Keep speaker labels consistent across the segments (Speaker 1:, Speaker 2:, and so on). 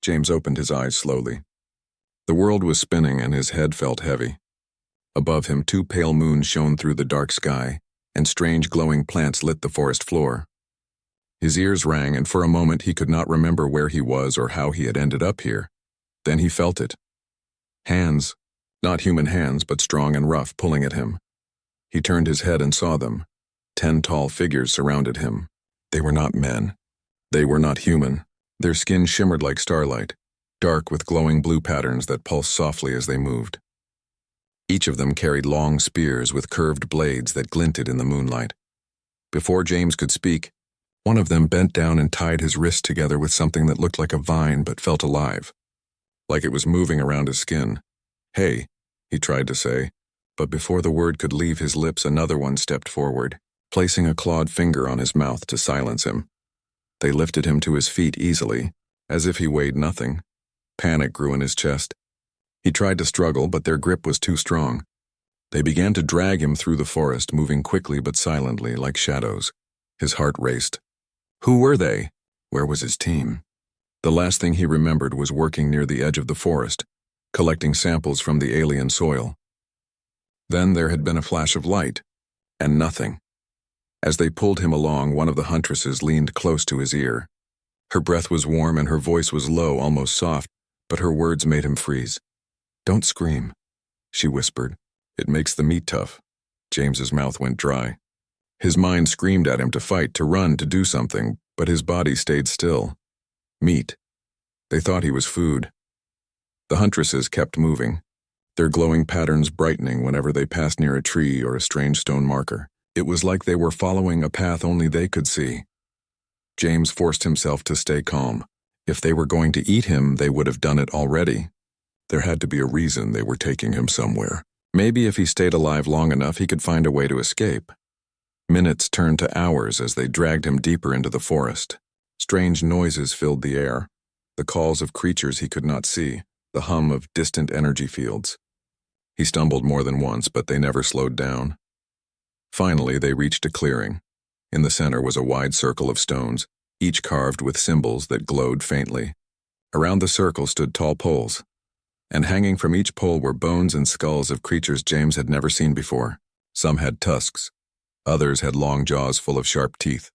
Speaker 1: James opened his eyes slowly. The world was spinning and his head felt heavy. Above him, 2 pale moons shone through the dark sky, and strange glowing plants lit the forest floor. His ears rang, and for a moment he could not remember where he was or how he had ended up here. Then he felt it. Hands, not human hands, but strong and rough, pulling at him. He turned his head and saw them. 10 tall figures surrounded him. They were not men. They were not human. Their skin shimmered like starlight, dark with glowing blue patterns that pulsed softly as they moved. Each of them carried long spears with curved blades that glinted in the moonlight. Before James could speak, one of them bent down and tied his wrist together with something that looked like a vine but felt alive, like it was moving around his skin. "Hey," he tried to say, but before the word could leave his lips, another one stepped forward, placing a clawed finger on his mouth to silence him. They lifted him to his feet easily, as if he weighed nothing. Panic grew in his chest. He tried to struggle, but their grip was too strong. They began to drag him through the forest, moving quickly but silently, like shadows. His heart raced. Who were they? Where was his team? The last thing he remembered was working near the edge of the forest, collecting samples from the alien soil. Then there had been a flash of light, and nothing. As they pulled him along, one of the Huntresses leaned close to his ear. Her breath was warm and her voice was low, almost soft, but her words made him freeze. "Don't scream," she whispered. "It makes the meat tough." James's mouth went dry. His mind screamed at him to fight, to run, to do something, but his body stayed still. Meat. They thought he was food. The Huntresses kept moving, their glowing patterns brightening whenever they passed near a tree or a strange stone marker. It was like they were following a path only they could see. James forced himself to stay calm. If they were going to eat him, they would have done it already. There had to be a reason they were taking him somewhere. Maybe if he stayed alive long enough, he could find a way to escape. Minutes turned to hours as they dragged him deeper into the forest. Strange noises filled the air, the calls of creatures he could not see, the hum of distant energy fields. He stumbled more than once, but they never slowed down. Finally, they reached a clearing. In the center was a wide circle of stones, each carved with symbols that glowed faintly. Around the circle stood tall poles, and hanging from each pole were bones and skulls of creatures James had never seen before. Some had tusks. Others had long jaws full of sharp teeth.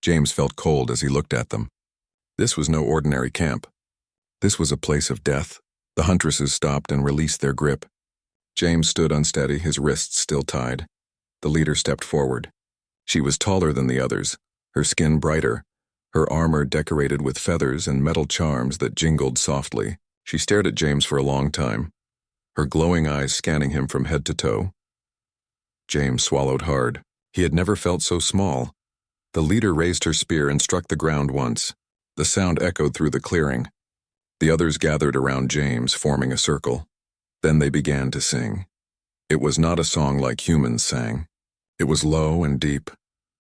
Speaker 1: James felt cold as he looked at them. This was no ordinary camp. This was a place of death. The Huntresses stopped and released their grip. James stood unsteady, his wrists still tied. The leader stepped forward. She was taller than the others, her skin brighter, her armor decorated with feathers and metal charms that jingled softly. She stared at James for a long time, her glowing eyes scanning him from head to toe. James swallowed hard. He had never felt so small. The leader raised her spear and struck the ground once. The sound echoed through the clearing. The others gathered around James, forming a circle. Then they began to sing. It was not a song like humans sang. It was low and deep,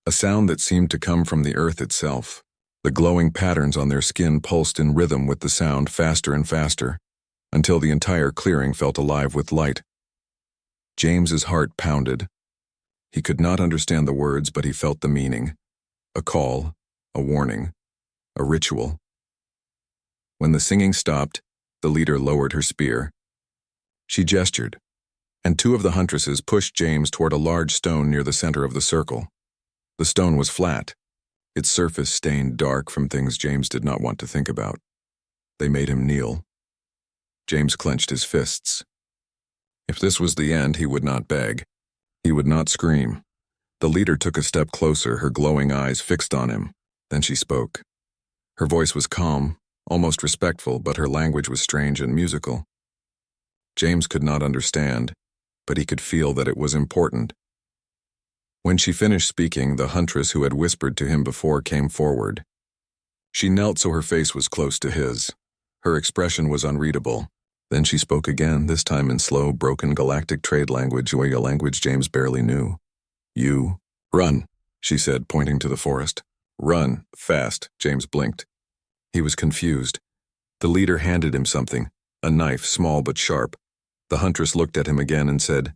Speaker 1: a sound that seemed to come from the earth itself. The glowing patterns on their skin pulsed in rhythm with the sound, faster and faster, until the entire clearing felt alive with light. James's heart pounded. He could not understand the words, but he felt the meaning. A call, a warning, a ritual. When the singing stopped, the leader lowered her spear. She gestured, and 2 of the Huntresses pushed James toward a large stone near the center of the circle. The stone was flat, its surface stained dark from things James did not want to think about. They made him kneel. James clenched his fists. If this was the end, he would not beg. He would not scream. The leader took a step closer, her glowing eyes fixed on him. Then she spoke. Her voice was calm, almost respectful, but her language was strange and musical. James could not understand, but he could feel that it was important. When she finished speaking, the huntress who had whispered to him before came forward. She knelt so her face was close to his. Her expression was unreadable. Then she spoke again, this time in slow, broken Galactic trade language, a language James barely knew. "You, run," she said, pointing to the forest. "Run, fast," James blinked. He was confused. The leader handed him something, a knife, small but sharp. The huntress looked at him again and said,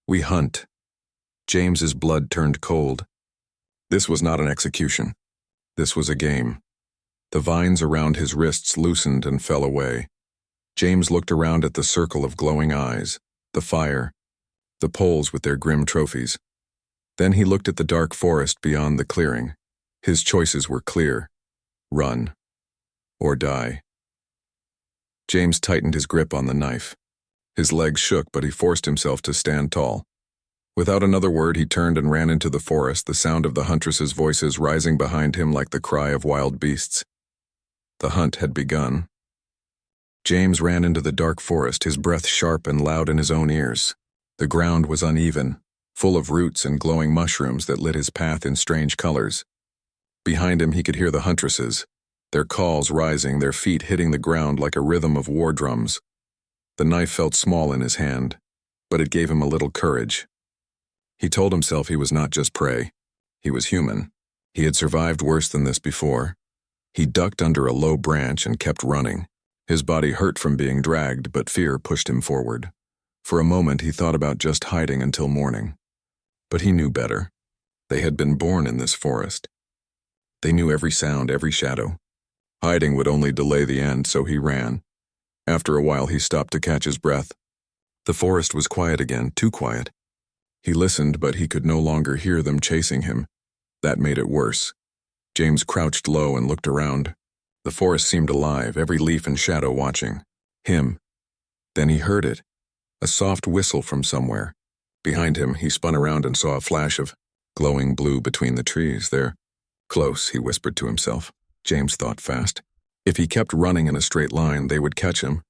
Speaker 1: "We hunt." James's blood turned cold. This was not an execution. This was a game. The vines around his wrists loosened and fell away. James looked around at the circle of glowing eyes, the fire, the poles with their grim trophies. Then he looked at the dark forest beyond the clearing. His choices were clear: run or die. James tightened his grip on the knife. His legs shook, but he forced himself to stand tall. Without another word, he turned and ran into the forest, the sound of the Huntresses' voices rising behind him like the cry of wild beasts. The hunt had begun. James ran into the dark forest, his breath sharp and loud in his own ears. The ground was uneven, full of roots and glowing mushrooms that lit his path in strange colors. Behind him he could hear the Huntresses, their calls rising, their feet hitting the ground like a rhythm of war drums. The knife felt small in his hand, but it gave him a little courage. He told himself he was not just prey. He was human. He had survived worse than this before. He ducked under a low branch and kept running. His body hurt from being dragged, but fear pushed him forward. For a moment he thought about just hiding until morning. But he knew better. They had been born in this forest. They knew every sound, every shadow. Hiding would only delay the end, so he ran. After a while he stopped to catch his breath. The forest was quiet again, too quiet. He listened, but he could no longer hear them chasing him. That made it worse. James crouched low and looked around. The forest seemed alive, every leaf and shadow watching him. Then he heard it, a soft whistle from somewhere. Behind him, he spun around and saw a flash of glowing blue between the trees. There, close, he whispered to himself. James thought fast. If he kept running in a straight line, they would catch him.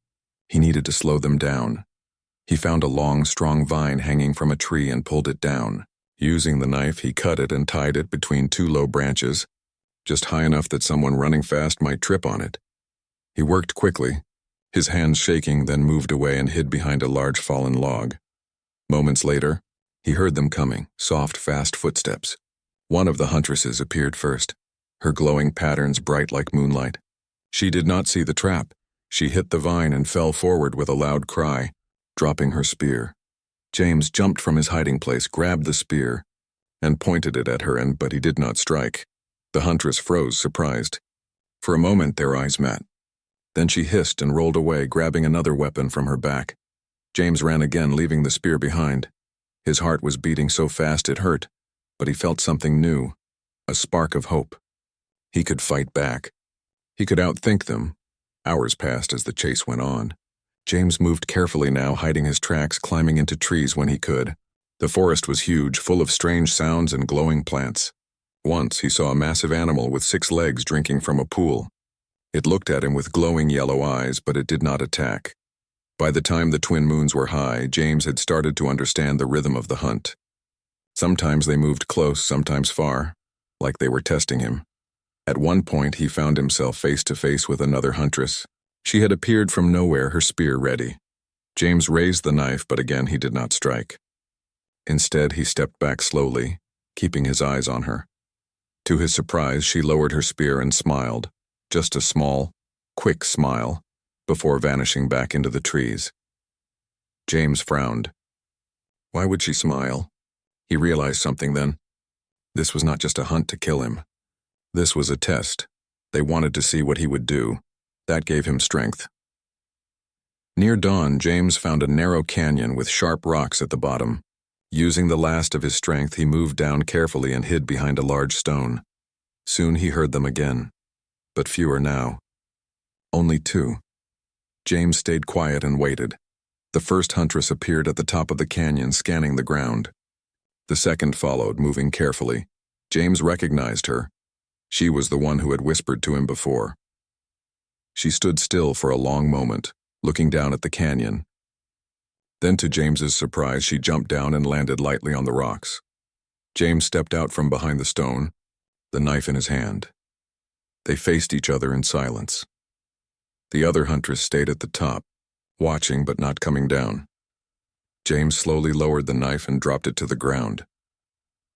Speaker 1: He needed to slow them down. He found a long, strong vine hanging from a tree and pulled it down. Using the knife, he cut it and tied it between two low branches, just high enough that someone running fast might trip on it. He worked quickly, his hands shaking, then moved away and hid behind a large fallen log. Moments later, he heard them coming, soft, fast footsteps. One of the Huntresses appeared first, her glowing patterns bright like moonlight. She did not see the trap. She hit the vine and fell forward with a loud cry, dropping her spear. James jumped from his hiding place, grabbed the spear, and pointed it at her, but he did not strike. The huntress froze, surprised. For a moment their eyes met. Then she hissed and rolled away, grabbing another weapon from her back. James ran again, leaving the spear behind. His heart was beating so fast it hurt, but he felt something new, a spark of hope. He could fight back. He could outthink them. Hours passed as the chase went on. James moved carefully now, hiding his tracks, climbing into trees when he could. The forest was huge, full of strange sounds and glowing plants. Once he saw a massive animal with 6 legs drinking from a pool. It looked at him with glowing yellow eyes, but it did not attack. By the time the twin moons were high, James had started to understand the rhythm of the hunt. Sometimes they moved close, sometimes far, like they were testing him. At one point he found himself face to face with another huntress. She had appeared from nowhere, her spear ready. James raised the knife, but again he did not strike. Instead, he stepped back slowly, keeping his eyes on her. To his surprise, she lowered her spear and smiled, just a small, quick smile, before vanishing back into the trees. James frowned. Why would she smile? He realized something then. This was not just a hunt to kill him. This was a test. They wanted to see what he would do. That gave him strength. Near dawn, James found a narrow canyon with sharp rocks at the bottom. Using the last of his strength, he moved down carefully and hid behind a large stone. Soon he heard them again, but fewer now. Only 2. James stayed quiet and waited. The first huntress appeared at the top of the canyon, scanning the ground. The second followed, moving carefully. James recognized her. She was the one who had whispered to him before. She stood still for a long moment, looking down at the canyon. Then, to James's surprise, she jumped down and landed lightly on the rocks. James stepped out from behind the stone, the knife in his hand. They faced each other in silence. The other huntress stayed at the top, watching but not coming down. James slowly lowered the knife and dropped it to the ground.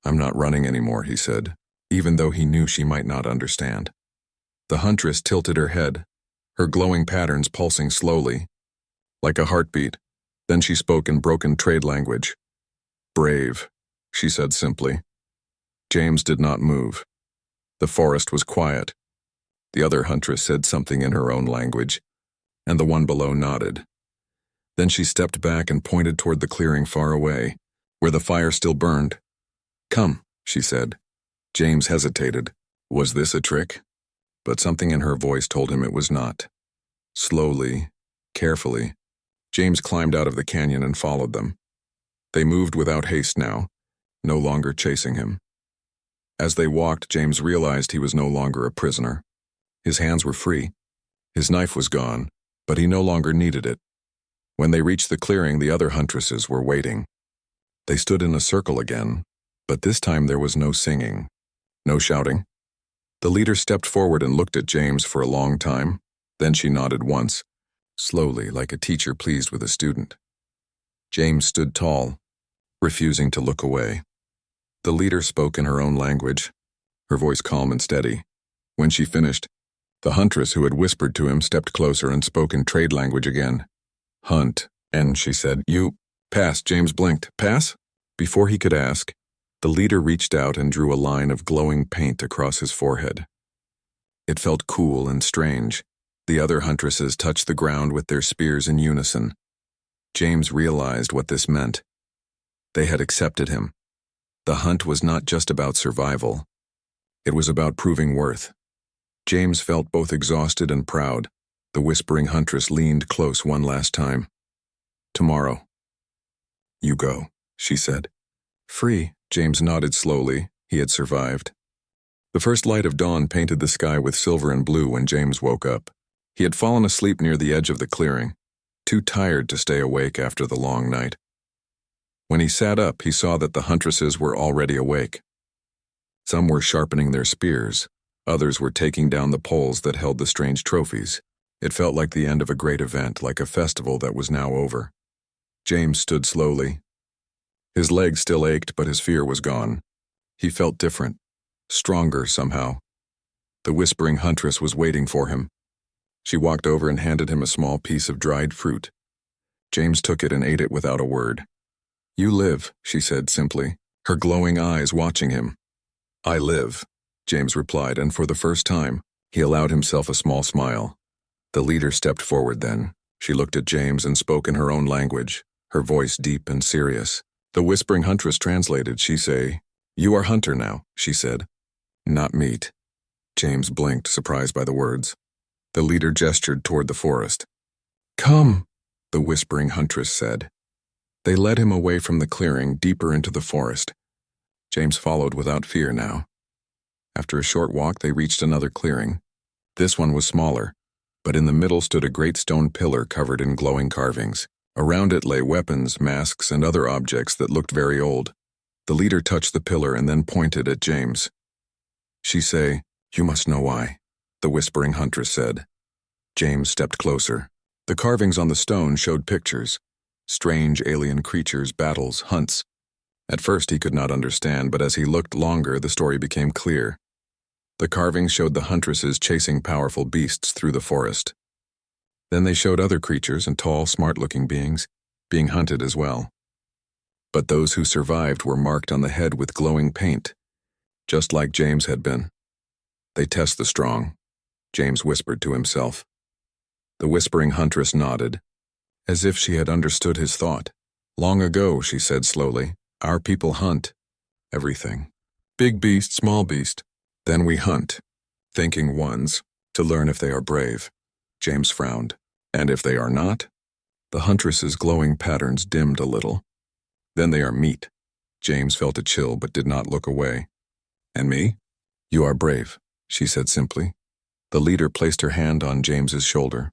Speaker 1: "I'm not running anymore," he said, even though he knew she might not understand. The huntress tilted her head, her glowing patterns pulsing slowly, like a heartbeat. Then she spoke in broken trade language. "Brave," she said simply. James did not move. The forest was quiet. The other huntress said something in her own language, and the one below nodded. Then she stepped back and pointed toward the clearing far away, where the fire still burned. "Come," she said. James hesitated. Was this a trick? But something in her voice told him it was not. Slowly, carefully, James climbed out of the canyon and followed them. They moved without haste now, no longer chasing him. As they walked, James realized he was no longer a prisoner. His hands were free. His knife was gone, but he no longer needed it. When they reached the clearing, the other huntresses were waiting. They stood in a circle again, but this time there was no singing, no shouting. The leader stepped forward and looked at James for a long time. Then she nodded once, slowly, like a teacher pleased with a student. James stood tall, refusing to look away. The leader spoke in her own language, her voice calm and steady. When she finished, the huntress who had whispered to him stepped closer and spoke in trade language again. "Hunt," and she said, "You..." "Pass," James blinked. "Pass?" Before he could ask, the leader reached out and drew a line of glowing paint across his forehead. It felt cool and strange. The other huntresses touched the ground with their spears in unison. James realized what this meant. They had accepted him. The hunt was not just about survival. It was about proving worth. James felt both exhausted and proud. The whispering huntress leaned close one last time. "Tomorrow." "You go," she said. "Free," James nodded slowly. He had survived. The first light of dawn painted the sky with silver and blue when James woke up. He had fallen asleep near the edge of the clearing, too tired to stay awake after the long night. When he sat up, he saw that the huntresses were already awake. Some were sharpening their spears. Others were taking down the poles that held the strange trophies. It felt like the end of a great event, like a festival that was now over. James stood slowly. His legs still ached, but his fear was gone. He felt different, stronger somehow. The whispering huntress was waiting for him. She walked over and handed him a small piece of dried fruit. James took it and ate it without a word. "You live," she said simply, her glowing eyes watching him. "I live," James replied, and for the first time, he allowed himself a small smile. The leader stepped forward then. She looked at James and spoke in her own language, her voice deep and serious. The whispering huntress translated. She say, "You are hunter now," she said. "Not meat." James blinked, surprised by the words. The leader gestured toward the forest. "Come," the whispering huntress said. They led him away from the clearing, deeper into the forest. James followed without fear now. After a short walk, they reached another clearing. This one was smaller, but in the middle stood a great stone pillar covered in glowing carvings. Around it lay weapons, masks, and other objects that looked very old. The leader touched the pillar and then pointed at James. She say, "You must know why," the whispering huntress said. James stepped closer. The carvings on the stone showed pictures. Strange alien creatures, battles, hunts. At first he could not understand, but as he looked longer, the story became clear. The carvings showed the huntresses chasing powerful beasts through the forest. Then they showed other creatures and tall, smart-looking beings being hunted as well. But those who survived were marked on the head with glowing paint, just like James had been. "They test the strong," James whispered to himself. The whispering huntress nodded, as if she had understood his thought. "Long ago," she said slowly, "our people hunt. Everything. Big beast, small beast. Then we hunt, thinking ones, to learn if they are brave." James frowned. "And if they are not?" The huntress's glowing patterns dimmed a little. "Then they are meat." James felt a chill but did not look away. "And me?" "You are brave," she said simply. The leader placed her hand on James's shoulder.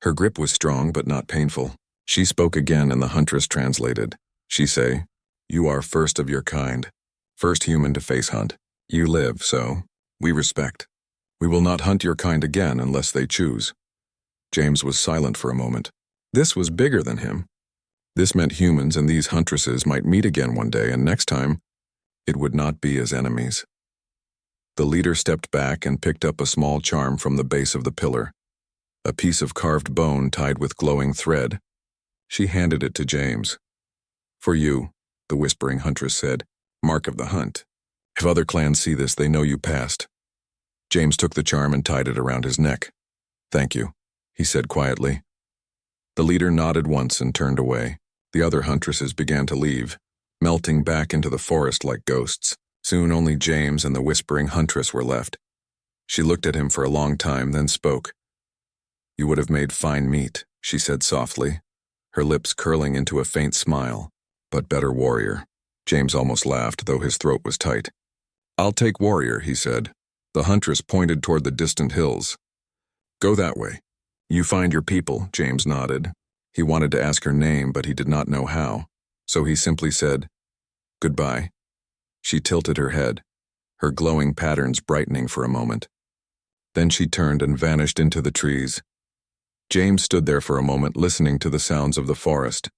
Speaker 1: Her grip was strong but not painful. She spoke again and the huntress translated. She say, "You are first of your kind, first human to face hunt. You live, so we respect. We will not hunt your kind again unless they choose." James was silent for a moment. This was bigger than him. This meant humans and these huntresses might meet again one day, and next time, it would not be as enemies. The leader stepped back and picked up a small charm from the base of the pillar, a piece of carved bone tied with glowing thread. She handed it to James. "For you," the whispering huntress said, "mark of the hunt. If other clans see this, they know you passed." James took the charm and tied it around his neck. "Thank you," he said quietly. The leader nodded once and turned away. The other huntresses began to leave, melting back into the forest like ghosts. Soon only James and the whispering huntress were left. She looked at him for a long time, then spoke. "You would have made fine meat," she said softly, her lips curling into a faint smile. "But better warrior." James almost laughed, though his throat was tight. "I'll take warrior," he said. The huntress pointed toward the distant hills. "Go that way." "You find your people," James nodded. He wanted to ask her name, but he did not know how, so he simply said, "Goodbye." She tilted her head, her glowing patterns brightening for a moment. Then she turned and vanished into the trees. James stood there for a moment, listening to the sounds of the forest.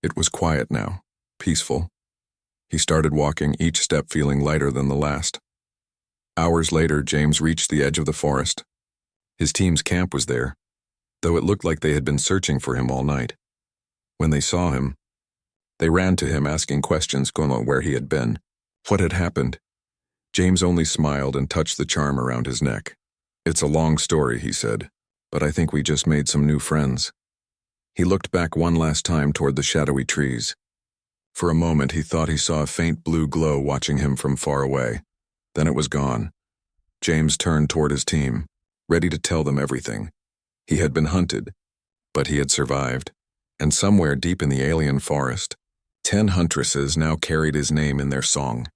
Speaker 1: It was quiet now, peaceful. He started walking, each step feeling lighter than the last. Hours later, James reached the edge of the forest. His team's camp was there, though it looked like they had been searching for him all night. When they saw him, they ran to him asking questions on where he had been, what had happened. James only smiled and touched the charm around his neck. "It's a long story," he said, "but I think we just made some new friends." He looked back one last time toward the shadowy trees. For a moment he thought he saw a faint blue glow watching him from far away. Then it was gone. James turned toward his team, ready to tell them everything. He had been hunted, but he had survived. And somewhere deep in the alien forest, 10 huntresses now carried his name in their song.